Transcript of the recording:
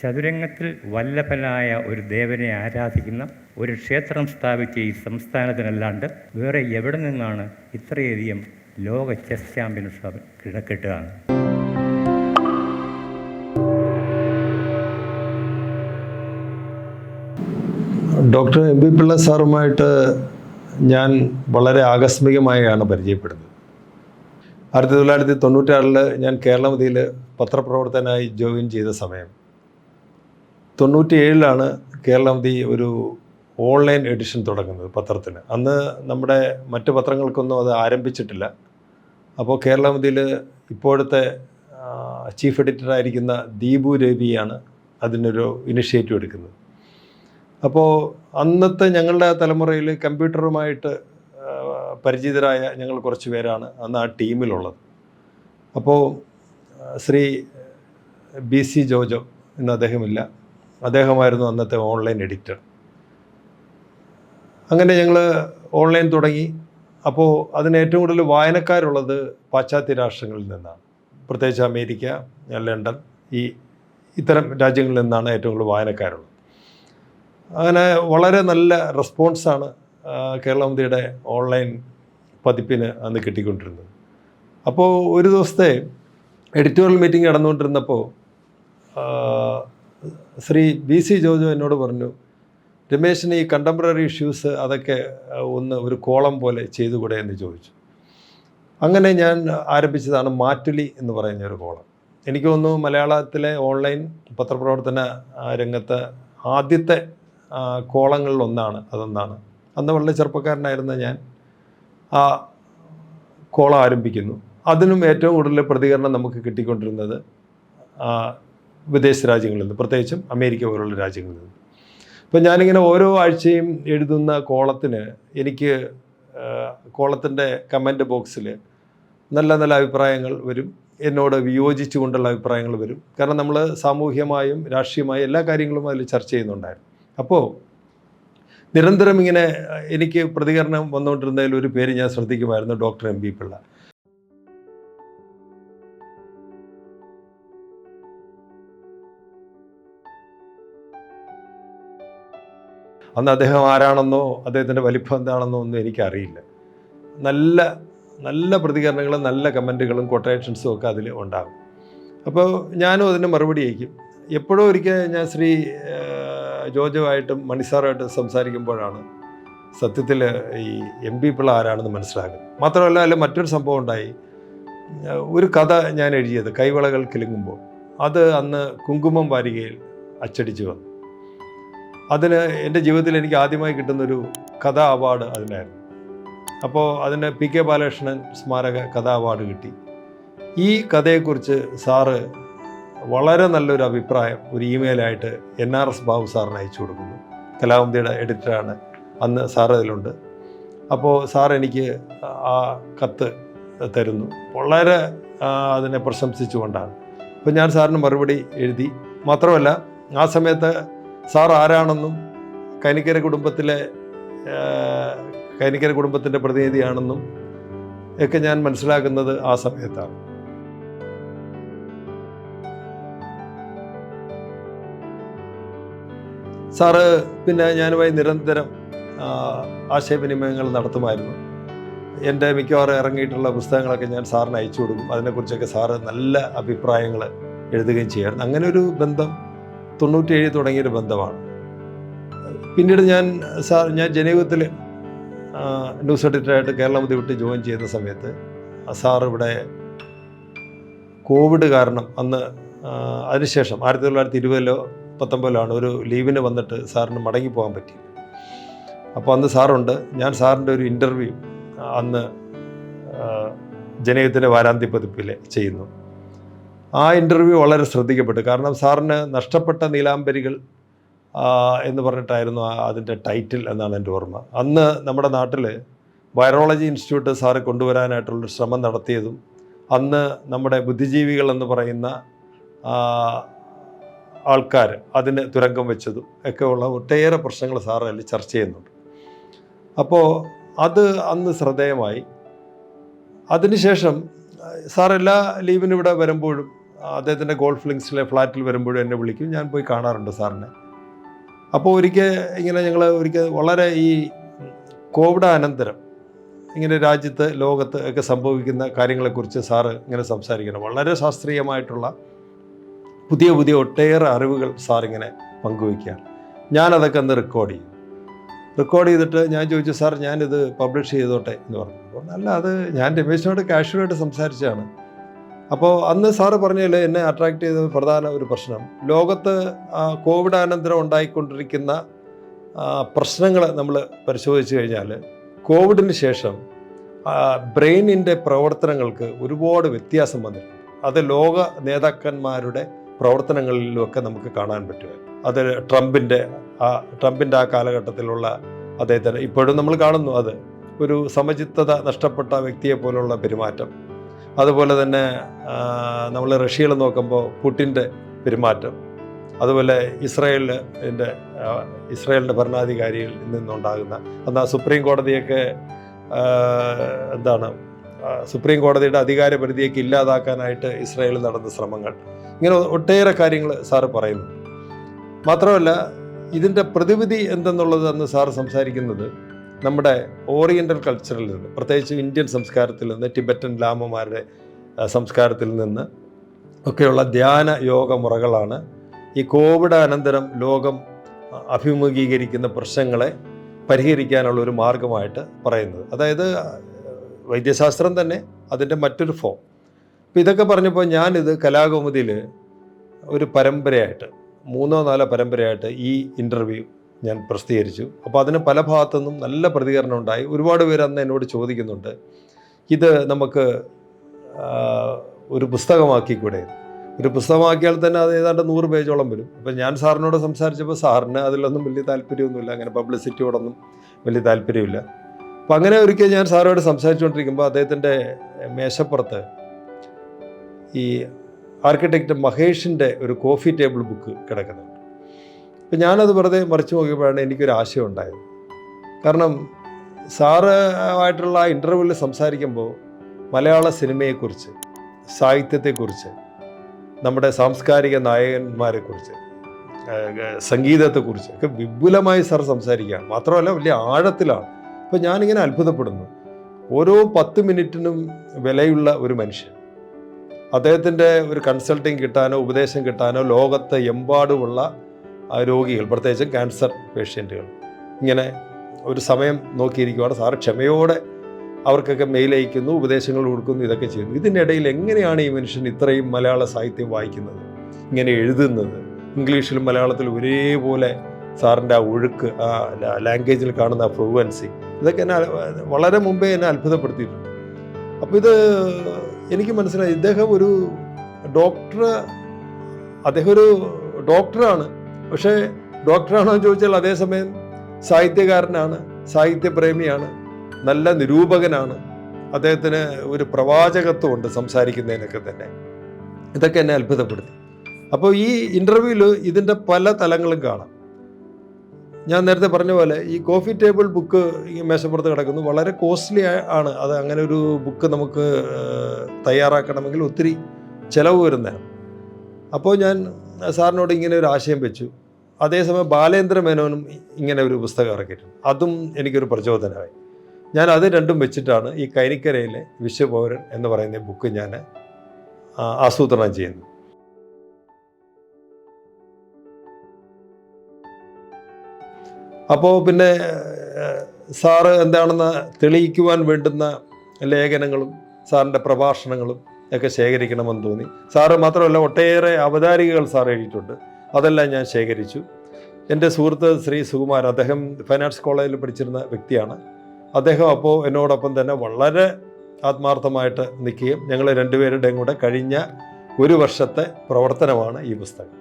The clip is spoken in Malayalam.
ചതുരംഗത്തിൽ വല്ലഭനായ ഒരു ദേവനെ ആരാധിക്കുന്ന ഒരു ക്ഷേത്രം സ്ഥാപിച്ച ഈ സംസ്ഥാനത്തിനല്ലാണ്ട് വേറെ എവിടെ നിന്നാണ് ഇത്രയധികം ലോക ചെസ് ചാമ്പ്യൻഷിപ്പ് കിട്ടുക? ഡോക്ടർ എം പി പിള്ള സാറുമായിട്ട് ഞാൻ വളരെ ആകസ്മികമായാണ് പരിചയപ്പെടുന്നത്. 1996 ഞാൻ കേരളമതിയിൽ പത്രപ്രവർത്തകനായി ജോയിൻ ചെയ്ത സമയം. 97 കേരളമതി ഒരു ഓൺലൈൻ എഡിഷൻ തുടങ്ങുന്നത് പത്രത്തിന്. അന്ന് നമ്മുടെ മറ്റ് പത്രങ്ങൾക്കൊന്നും അത് ആരംഭിച്ചിട്ടില്ല. അപ്പോൾ കേരളമതിയിൽ ഇപ്പോഴത്തെ ചീഫ് എഡിറ്ററായിരിക്കുന്ന ദീപു രവിയാണ് അതിനൊരു ഇനിഷ്യേറ്റീവ് എടുക്കുന്നത്. അപ്പോൾ അന്നത്തെ ഞങ്ങളുടെ തലമുറയിൽ കമ്പ്യൂട്ടറുമായിട്ട് പരിചിതരായ ഞങ്ങൾ കുറച്ച് പേരാണ് അന്ന് ആ ടീമിലുള്ളത്. അപ്പോൾ ശ്രീ BC ജോജോ ഇന്ന് അദ്ദേഹമില്ല, അദ്ദേഹമായിരുന്നു അന്നത്തെ ഓൺലൈൻ എഡിറ്റർ. അങ്ങനെ ഞങ്ങൾ ഓൺലൈൻ തുടങ്ങി. അപ്പോൾ അതിന് ഏറ്റവും കൂടുതൽ വായനക്കാരുള്ളത് പാശ്ചാത്യ രാഷ്ട്രങ്ങളിൽ നിന്നാണ്, പ്രത്യേകിച്ച് അമേരിക്ക, ലണ്ടൻ, ഇത്തരം രാജ്യങ്ങളിൽ നിന്നാണ് ഏറ്റവും കൂടുതൽ വായനക്കാരുള്ളത്. അങ്ങനെ വളരെ നല്ല റെസ്പോൺസാണ് കേരളമതിയുടെ ഓൺലൈൻ പതിപ്പിന് അന്ന് കിട്ടിക്കൊണ്ടിരുന്നത്. അപ്പോൾ ഒരു ദിവസത്തെ എഡിറ്റോറിയൽ മീറ്റിംഗ് നടന്നുകൊണ്ടിരുന്നപ്പോൾ ശ്രീ BC ജോജോ എന്നോട് പറഞ്ഞു, രമേശിന് ഈ കണ്ടംപററി ഇഷ്യൂസ് അതൊക്കെ ഒരു കോളം പോലെ ചെയ്തുകൂടെ എന്ന് ചോദിച്ചു. അങ്ങനെ ഞാൻ ആരംഭിച്ചതാണ് മാറ്റുലി എന്ന് പറയുന്നൊരു കോളം. എനിക്ക് തോന്നുന്നു മലയാളത്തിലെ ഓൺലൈൻ പത്രപ്രവർത്തന രംഗത്ത് ആദ്യത്തെ കോളങ്ങളിലൊന്നാണ് അതൊന്നാണ്. അന്ന് വളരെ ചെറുപ്പക്കാരനായിരുന്ന ഞാൻ ആ കോളം ആരംഭിക്കുന്നു. അതിനും ഏറ്റവും കൂടുതൽ പ്രതികരണം നമുക്ക് കിട്ടിക്കൊണ്ടിരുന്നത് വിദേശ രാജ്യങ്ങളിൽ നിന്ന്, പ്രത്യേകിച്ചും അമേരിക്ക പോലുള്ള രാജ്യങ്ങളിൽ നിന്ന്. അപ്പോൾ ഞാനിങ്ങനെ ഓരോ ആഴ്ചയും എഴുതുന്ന കോളത്തിന് എനിക്ക് കോളത്തിൻ്റെ കമൻറ്റ് ബോക്സിൽ നല്ല നല്ല അഭിപ്രായങ്ങൾ വരും, എന്നോട് വിയോജിച്ചു കൊണ്ടുള്ള അഭിപ്രായങ്ങൾ വരും. കാരണം നമ്മൾ സാമൂഹ്യമായും രാഷ്ട്രീയമായും എല്ലാ കാര്യങ്ങളും അതിൽ ചർച്ച ചെയ്യുന്നുണ്ടായിരുന്നു. അപ്പോൾ നിരന്തരം ഇങ്ങനെ എനിക്ക് പ്രതികരണം വന്നുകൊണ്ടിരുന്നതിൽ ഒരു പേര് ഞാൻ ശ്രദ്ധിക്കുമായിരുന്നു, ഡോക്ടർ എം പി പിള്ള. അന്ന് അദ്ദേഹം ആരാണെന്നോ അദ്ദേഹത്തിൻ്റെ വലിപ്പം എന്താണെന്നോ ഒന്നും എനിക്കറിയില്ല. നല്ല നല്ല പ്രതികരണങ്ങളും നല്ല കമൻറ്റുകളും കൊട്ടേഷൻസും ഒക്കെ അതിൽ ഉണ്ടാകും. അപ്പോൾ ഞാനും അതിന് മറുപടി അയക്കും. എപ്പോഴും ഒരിക്കൽ ഞാൻ ശ്രീ ജോജോവായിട്ടും മണിസാറുമായിട്ടും സംസാരിക്കുമ്പോഴാണ് സത്യത്തിൽ ഈ എം പി പിള്ള ആരാണെന്ന് മനസ്സിലാക്കുന്നത്. മാത്രമല്ല അതിൽ മറ്റൊരു സംഭവം ഉണ്ടായി. ഒരു കഥ ഞാൻ എഴുതിയത് കൈവളകൾ കിലുങ്ങുമ്പോൾ അത് അന്ന് കുങ്കുമം വാരികയിൽ അച്ചടിച്ച് വന്നു. അതിന് എൻ്റെ ജീവിതത്തിൽ എനിക്ക് ആദ്യമായി കിട്ടുന്നൊരു കഥാ അവാർഡ് അതിനായിരുന്നു. അപ്പോൾ അതിന് PK ബാലകൃഷ്ണൻ സ്മാരക കഥാ അവാർഡ് കിട്ടി. ഈ കഥയെക്കുറിച്ച് സാറ് വളരെ നല്ലൊരു അഭിപ്രായം ഒരു ഇമെയിലായിട്ട് NRS ബാബു സാറിന് അയച്ചു കൊടുക്കുന്നു. കലാമതിയുടെ എഡിറ്ററാണ് അന്ന് സാർ അതിലുണ്ട്. അപ്പോൾ സാർ എനിക്ക് ആ കത്ത് തരുന്നു, വളരെ അതിനെ പ്രശംസിച്ചുകൊണ്ടാണ്. അപ്പോൾ ഞാൻ സാറിന് മറുപടി എഴുതി. മാത്രമല്ല ആ സമയത്ത് സാർ ആരാണെന്നും കൈനിക്കര കുടുംബത്തിൻ്റെ പ്രതിനിധിയാണെന്നും ഒക്കെ ഞാൻ മനസ്സിലാക്കുന്നത് ആ സമയത്താണ്. സാറ് പിന്നെ ഞാനുമായി നിരന്തരം ആശയവിനിമയങ്ങൾ നടത്തുമായിരുന്നു. എൻ്റെ മിക്കവാറും ഇറങ്ങിയിട്ടുള്ള പുസ്തകങ്ങളൊക്കെ ഞാൻ സാറിന് അയച്ചു കൊടുക്കും. അതിനെക്കുറിച്ചൊക്കെ സാറ് നല്ല അഭിപ്രായങ്ങൾ എഴുതുകയും ചെയ്യാറുണ്ട്. അങ്ങനെ ഒരു ബന്ധം 97 തുടങ്ങിയൊരു ബന്ധമാണ്. പിന്നീട് ഞാൻ ജനയുഗത്തിൽ ന്യൂസ് എഡിറ്ററായിട്ട് കേരളമതി വിട്ട് ജോയിൻ ചെയ്ത സമയത്ത് സാർ ഇവിടെ കോവിഡ് കാരണം അന്ന് അതിനുശേഷം 1920-ലോ 19-ലോ ഒരു ലീവിന് വന്നിട്ട് സാറിന് മടങ്ങിപ്പോകാൻ പറ്റിയില്ല. അപ്പോൾ അന്ന് സാറുണ്ട്. ഞാൻ സാറിൻ്റെ ഒരു ഇൻ്റർവ്യൂ അന്ന് ജനയുഗത്തിൻ്റെ വാരാന്ത്യ പതിപ്പിൽ ചെയ്യുന്നു. ആ ഇൻ്റർവ്യൂ വളരെ ശ്രദ്ധിക്കപ്പെട്ടു. കാരണം സാറിന് നഷ്ടപ്പെട്ട നീലാംബരികൾ എന്ന് പറഞ്ഞിട്ടായിരുന്നു അതിൻ്റെ ടൈറ്റിൽ എന്നാണ് എൻ്റെ ഓർമ്മ. അന്ന് നമ്മുടെ നാട്ടിൽ വൈറോളജി ഇൻസ്റ്റിറ്റ്യൂട്ട് സാറ് കൊണ്ടുവരാനായിട്ടുള്ളൊരു ശ്രമം നടത്തിയതും അന്ന് നമ്മുടെ ബുദ്ധിജീവികൾ എന്ന് പറയുന്ന ആൾക്കാർ അതിന് തുരങ്കം വെച്ചതും ഒക്കെ ഉള്ള ഒട്ടേറെ പ്രശ്നങ്ങൾ സാർ അതിൽ ചർച്ച ചെയ്യുന്നുണ്ട്. അപ്പോൾ അത് അന്ന് ശ്രദ്ധേയമായി. അതിനുശേഷം സാർ എല്ലാ ലീവിനും ഇവിടെ വരുമ്പോഴും അദ്ദേഹത്തിൻ്റെ ഗോൾഫ് ലിങ്സിലെ ഫ്ലാറ്റിൽ വരുമ്പോഴും എന്നെ വിളിക്കും, ഞാൻ പോയി കാണാറുണ്ട് സാറിനെ. അപ്പോൾ ഒരിക്കൽ ഇങ്ങനെ ഞങ്ങൾ വളരെ ഈ കോവിഡ് അനന്തരം ഇങ്ങനെ രാജ്യത്ത് ലോകത്ത് ഒക്കെ സംഭവിക്കുന്ന കാര്യങ്ങളെക്കുറിച്ച് സാറ് ഇങ്ങനെ സംസാരിക്കണം. വളരെ ശാസ്ത്രീയമായിട്ടുള്ള പുതിയ പുതിയ ഒട്ടേറെ അറിവുകൾ സാറിങ്ങനെ പങ്കുവയ്ക്കുകയാണ്. ഞാനതൊക്കെ ഒന്ന് റെക്കോർഡ് ചെയ്തിട്ട് ഞാൻ ചോദിച്ചു, സാർ ഞാനിത് പബ്ലിഷ് ചെയ്തോട്ടെ എന്ന് പറഞ്ഞു. അപ്പോൾ അല്ല, അത് ഞാൻ രമേശിനോട് കാഷ്വലായിട്ട് സംസാരിച്ചതാണ്. അപ്പോൾ അന്ന് സാറ് പറഞ്ഞതിൽ എന്നെ അട്രാക്റ്റ് ചെയ്ത പ്രധാന ഒരു പ്രശ്നം, ലോകത്ത് കോവിഡ് അനന്തരം ഉണ്ടായിക്കൊണ്ടിരിക്കുന്ന പ്രശ്നങ്ങൾ നമ്മൾ പരിശോധിച്ച് കഴിഞ്ഞാൽ കോവിഡിന് ശേഷം ബ്രെയിനിൻ്റെ പ്രവർത്തനങ്ങൾക്ക് ഒരുപാട് വ്യത്യാസം വന്നിട്ടുണ്ട്. അത് ലോക നേതാക്കന്മാരുടെ പ്രവർത്തനങ്ങളിലുമൊക്കെ നമുക്ക് കാണാൻ പറ്റും. അത് ട്രംപിൻ്റെ ആ കാലഘട്ടത്തിലുള്ള അദ്ദേഹത്തിന് ഇപ്പോഴും നമ്മൾ കാണുന്നു. അത് ഒരു സമചിത്തത നഷ്ടപ്പെട്ട വ്യക്തിയെ പോലുള്ള പെരുമാറ്റം. അതുപോലെ തന്നെ നമ്മൾ റഷ്യയിൽ നോക്കുമ്പോൾ പുടിൻ്റെ പെരുമാറ്റം. അതുപോലെ ഇസ്രായേലിൻ്റെ ഭരണാധികാരിയിൽ നിന്നുണ്ടാകുന്ന അന്ന് സുപ്രീം കോടതിയൊക്കെ സുപ്രീം കോടതിയുടെ അധികാരപരിധിയൊക്കെ ഇല്ലാതാക്കാനായിട്ട് ഇസ്രായേലിൽ നടന്ന ശ്രമങ്ങൾ, ഇങ്ങനെ ഒട്ടേറെ കാര്യങ്ങൾ സാറ് പറയുന്നു. മാത്രമല്ല ഇതിൻ്റെ പ്രതിവിധി എന്തെന്നുള്ളത് അന്ന് സാറ് സംസാരിക്കുന്നത് നമ്മുടെ ഓറിയൻ്റൽ കൾച്ചറിൽ നിന്ന്, പ്രത്യേകിച്ച് ഇന്ത്യൻ സംസ്കാരത്തിൽ നിന്ന്, ടിബറ്റൻ ലാമമാരുടെ സംസ്കാരത്തിൽ നിന്ന് ഒക്കെയുള്ള ധ്യാന യോഗ മുറകളാണ് ഈ കോവിഡ് അനന്തരം ലോകം അഭിമുഖീകരിക്കുന്ന പ്രശ്നങ്ങളെ പരിഹരിക്കാനുള്ള ഒരു മാർഗമായിട്ട് പറയുന്നത്. അതായത് വൈദ്യശാസ്ത്രം തന്നെ അതിൻ്റെ മറ്റൊരു ഫോം. അപ്പോൾ ഇതൊക്കെ പറഞ്ഞപ്പോൾ ഞാനിത് കലാകൗമുദിയിൽ ഒരു പരമ്പരയായിട്ട് 3-4 പരമ്പരയായിട്ട് ഈ ഇൻ്റർവ്യൂ ഞാൻ പ്രസിദ്ധീകരിച്ചു. അപ്പോൾ അതിന് പല ഭാഗത്തുനിന്നും നല്ല പ്രതികരണം ഉണ്ടായി. ഒരുപാട് പേര് അന്ന് എന്നോട് ചോദിക്കുന്നുണ്ട്, ഇത് നമുക്ക് ഒരു പുസ്തകമാക്കിക്കൂടെ? ഒരു പുസ്തകമാക്കിയാൽ തന്നെ അത് ഏതാണ്ട് 100 പേജോളം വരും. അപ്പം ഞാൻ സാറിനോട് സംസാരിച്ചപ്പോൾ സാറിന് അതിലൊന്നും വലിയ താല്പര്യമൊന്നുമില്ല, അങ്ങനെ പബ്ലിസിറ്റിയോടൊന്നും വലിയ താല്പര്യമില്ല. അപ്പം അങ്ങനെ ഒരിക്കൽ ഞാൻ സാറോട് സംസാരിച്ചുകൊണ്ടിരിക്കുമ്പോൾ അദ്ദേഹത്തിൻ്റെ മേശപ്പുറത്ത് ഈ ആർക്കിടെക്റ്റ് മഹേഷിൻ്റെ ഒരു കോഫി ടേബിൾ ബുക്ക് കിടക്കുന്നുണ്ട്. അപ്പം ഞാനത് വെറുതെ മറിച്ച് നോക്കിയപ്പോഴാണ് എനിക്കൊരു ആശയം ഉണ്ടായത്. കാരണം സാറുമായിട്ടുള്ള ആ ഇൻ്റർവ്യൂവിൽ സംസാരിക്കുമ്പോൾ മലയാള സിനിമയെക്കുറിച്ച്, സാഹിത്യത്തെക്കുറിച്ച്, നമ്മുടെ സാംസ്കാരിക നായകന്മാരെക്കുറിച്ച്, സംഗീതത്തെക്കുറിച്ച് ഒക്കെ വിപുലമായി സാർ സംസാരിക്കുകയാണ്. മാത്രമല്ല വലിയ ആഴത്തിലാണ്. അപ്പോൾ ഞാനിങ്ങനെ അത്ഭുതപ്പെടുന്നു. ഓരോ 10 മിനിറ്റിനും വിലയുള്ള ഒരു മനുഷ്യൻ, അദ്ദേഹത്തിൻ്റെ ഒരു കൺസൾട്ടിങ് കിട്ടാനോ ഉപദേശം കിട്ടാനോ ലോകത്ത് എമ്പാടുമുള്ള രോഗികൾ, പ്രത്യേകിച്ചും ക്യാൻസർ പേഷ്യൻറ്റുകൾ, ഇങ്ങനെ ഒരു സമയം നോക്കിയിരിക്കുകയാണ്. സാറ് ക്ഷമയോടെ അവർക്കൊക്കെ മെയിൽ അയക്കുന്നു, ഉപദേശങ്ങൾ കൊടുക്കുന്നു, ഇതൊക്കെ ചെയ്യുന്നു. ഇതിനിടയിൽ എങ്ങനെയാണ് ഈ മനുഷ്യൻ ഇത്രയും മലയാള സാഹിത്യം വായിക്കുന്നത്, ഇങ്ങനെ എഴുതുന്നത്, ഇംഗ്ലീഷിലും മലയാളത്തിലും ഒരേപോലെ സാറിൻ്റെ ആ ഒഴുക്ക്, ആ ലാംഗ്വേജിൽ കാണുന്ന ആ ഫ്ലുവൻസി, ഇതൊക്കെ എന്നെ വളരെ മുമ്പേ എന്നെ അത്ഭുതപ്പെടുത്തിയിട്ടുണ്ട്. അപ്പോൾ ഇത് എനിക്ക് മനസ്സിലായി, അദ്ദേഹം ഒരു ഡോക്ടറാണ്. പക്ഷേ ഡോക്ടറാണോ എന്ന് ചോദിച്ചാൽ അതേസമയം സാഹിത്യകാരനാണ്, സാഹിത്യപ്രേമിയാണ്, നല്ല നിരൂപകനാണ്. അദ്ദേഹത്തിന് ഒരു പ്രവാചകത്വമുണ്ട് സംസാരിക്കുന്നതിനൊക്കെ തന്നെ. ഇതൊക്കെ എന്നെ അത്ഭുതപ്പെടുത്തി. അപ്പോൾ ഈ ഇൻ്റർവ്യൂവിൽ ഇതിൻ്റെ പല തലങ്ങളും കാണാം. ഞാൻ നേരത്തെ പറഞ്ഞ പോലെ ഈ കോഫി ടേബിൾ ബുക്ക് ഈ മേശപ്പുറത്ത് കിടക്കുന്നു. വളരെ കോസ്റ്റ്ലി ആണ് അത്. അങ്ങനെ ഒരു ബുക്ക് നമുക്ക് തയ്യാറാക്കണമെങ്കിൽ ഒത്തിരി ചിലവ് വരുന്നതാണ്. അപ്പോൾ ഞാൻ സാറിനോട് ഇങ്ങനെ ഒരു ആശയം വെച്ചു. അതേസമയം ബാലേന്ദ്ര മേനോനും ഇങ്ങനെ ഒരു പുസ്തകം ഇറക്കിയിട്ടുണ്ട്. അതും എനിക്കൊരു പ്രചോദനമായി. ഞാൻ അത് രണ്ടും വെച്ചിട്ടാണ് ഈ കൈനിക്കരയിലെ വിശ്വപൗരൻ എന്ന് പറയുന്ന ബുക്ക് ഞാൻ ആസൂത്രണം ചെയ്യുന്നത്. അപ്പോൾ പിന്നെ സാറ് എന്താണെന്ന് തെളിയിക്കുവാൻ വേണ്ടുന്ന ലേഖനങ്ങളും സാറിൻ്റെ പ്രഭാഷണങ്ങളും ഒക്കെ ശേഖരിക്കണമെന്ന് തോന്നി. സാറ് മാത്രമല്ല ഒട്ടേറെ അവതാരികകൾ സാർ എഴുതിയിട്ടുണ്ട്. അതെല്ലാം ഞാൻ ശേഖരിച്ചു. എൻ്റെ സുഹൃത്ത് ശ്രീ സുകുമാരൻ, അദ്ദേഹം ഫൈൻ ആർട്സ് കോളേജിൽ പഠിച്ചിരുന്ന വ്യക്തിയാണ്. അദ്ദേഹം അപ്പോൾ എന്നോടൊപ്പം തന്നെ വളരെ ആത്മാർത്ഥമായിട്ട് നിൽക്കുകയും ഞങ്ങൾ രണ്ടുപേരുടെയും കൂടെ കഴിഞ്ഞ 1 വർഷത്തെ പ്രവർത്തനമാണ് ഈ പുസ്തകം.